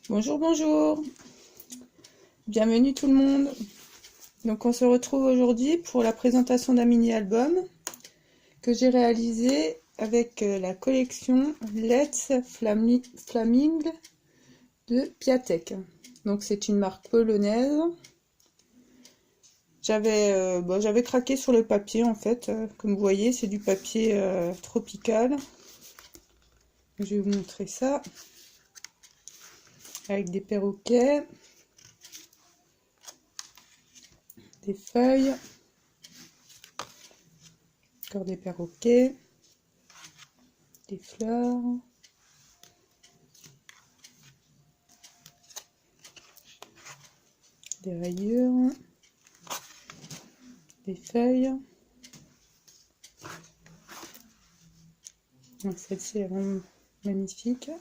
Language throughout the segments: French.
Bonjour, bonjour, bienvenue tout le monde. Donc on se retrouve aujourd'hui pour la présentation d'un mini-album que j'ai réalisé avec la collection Let's Flaming de Piatek. Donc c'est une marque polonaise. J'avais craqué sur le papier en fait, comme vous voyez c'est du papier tropical. Je vais vous montrer ça avec des perroquets, des feuilles, encore des perroquets, des fleurs, des rayures, des feuilles. Celle-ci est vraiment magnifique.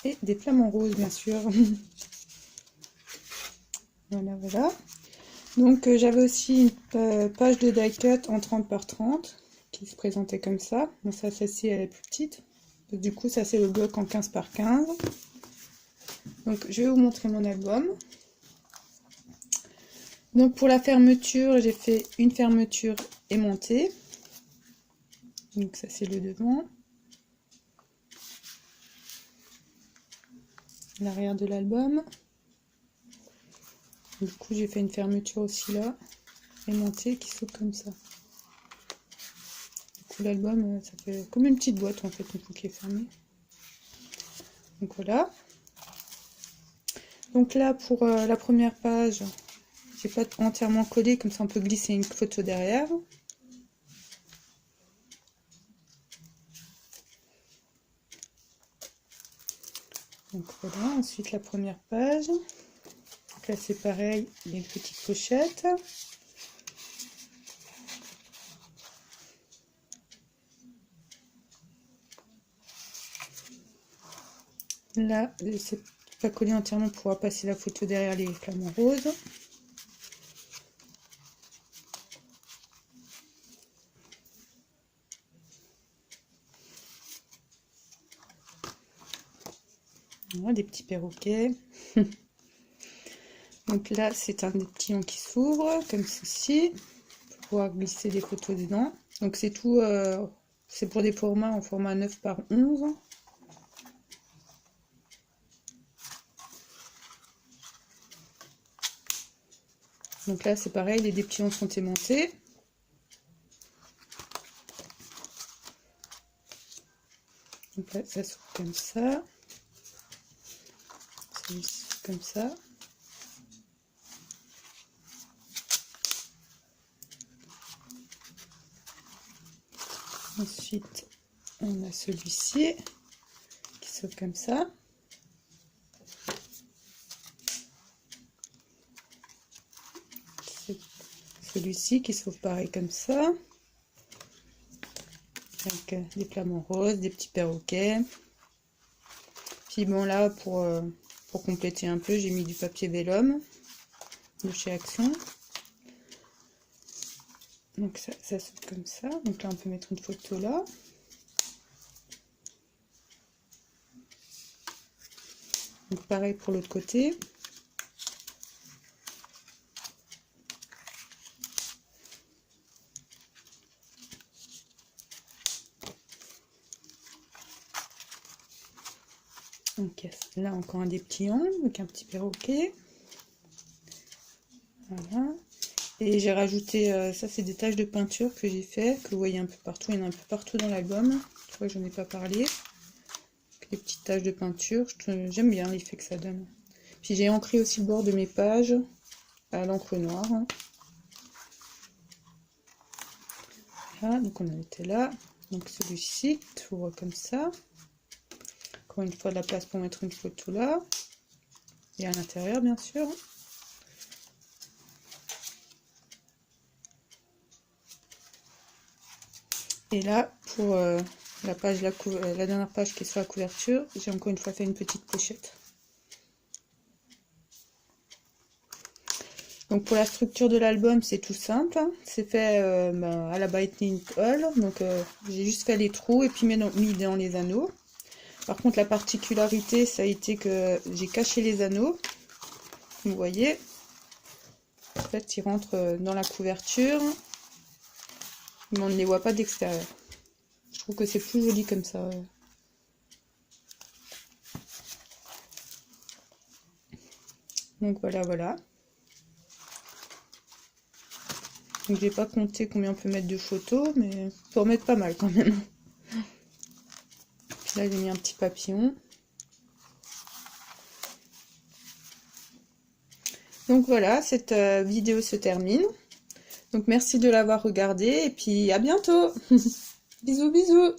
Et des flamants roses bien sûr. Voilà. Donc j'avais aussi une page de die cut en 30 par 30 qui se présentait comme ça. Bon, ça, celle-ci elle est plus petite. Du coup ça c'est le bloc en 15 par 15. Donc je vais vous montrer mon album. Donc pour la fermeture, j'ai fait une fermeture aimantée. Donc ça c'est le devant. L'arrière de l'album. Du coup j'ai fait une fermeture aussi là, aimantée, qui s'ouvre comme ça. Du coup l'album ça fait comme une petite boîte en fait, une fois qu'il est fermé. Donc voilà. Donc là pour la première page, j'ai pas entièrement collé, comme ça on peut glisser une photo derrière. Donc voilà, ensuite la première page. Donc là c'est pareil, il y a une petite pochette. Là, c'est pas collé entièrement pour pouvoir passer la photo derrière les flamants roses. Voilà, des petits perroquets. Donc là, c'est un échantillon qui s'ouvre, comme ceci, pour pouvoir glisser des photos dedans. Donc c'est tout, c'est pour des formats en format 9 par 11. Donc là, c'est pareil, les dépliants sont aimantés. Donc là, ça s'ouvre comme ça. Celui-ci comme ça. Ensuite, on a celui-ci qui s'ouvre comme ça. Celui-ci qui s'ouvre pareil comme ça. Avec des flamants roses, des petits perroquets. Puis bon là, pour compléter un peu, j'ai mis du papier vélum de chez Action. Donc ça s'ouvre comme ça. Donc là, on peut mettre une photo là. Donc pareil pour l'autre côté. Donc là encore un dépliant, donc un petit perroquet. Voilà. Et j'ai rajouté, ça c'est des taches de peinture que j'ai fait, que vous voyez un peu partout, il y en a un peu partout dans l'album. Je crois que j'en ai pas parlé. Les petites taches de peinture, j'aime bien l'effet que ça donne. Puis j'ai ancré aussi le bord de mes pages à l'encre noire. Voilà, donc on en était là. Donc celui-ci s'ouvre comme ça. Encore une fois de la place pour mettre une photo là. Et à l'intérieur bien sûr. Et là, pour la dernière page qui est sur la couverture, j'ai encore une fois fait une petite pochette. Donc pour la structure de l'album, c'est tout simple. C'est fait à la Lightning Hall. Donc j'ai juste fait les trous et puis mis dans les anneaux. Par contre, la particularité, ça a été que j'ai caché les anneaux. Vous voyez, en fait, ils rentrent dans la couverture, mais on ne les voit pas d'extérieur. Je trouve que c'est plus joli comme ça. Donc voilà, voilà. Donc j'ai pas compté combien on peut mettre de photos, mais on peut en mettre pas mal quand même. Puis là j'ai mis un petit papillon. Donc voilà, cette vidéo se termine. Donc merci de l'avoir regardée et puis à bientôt. Bisous bisous.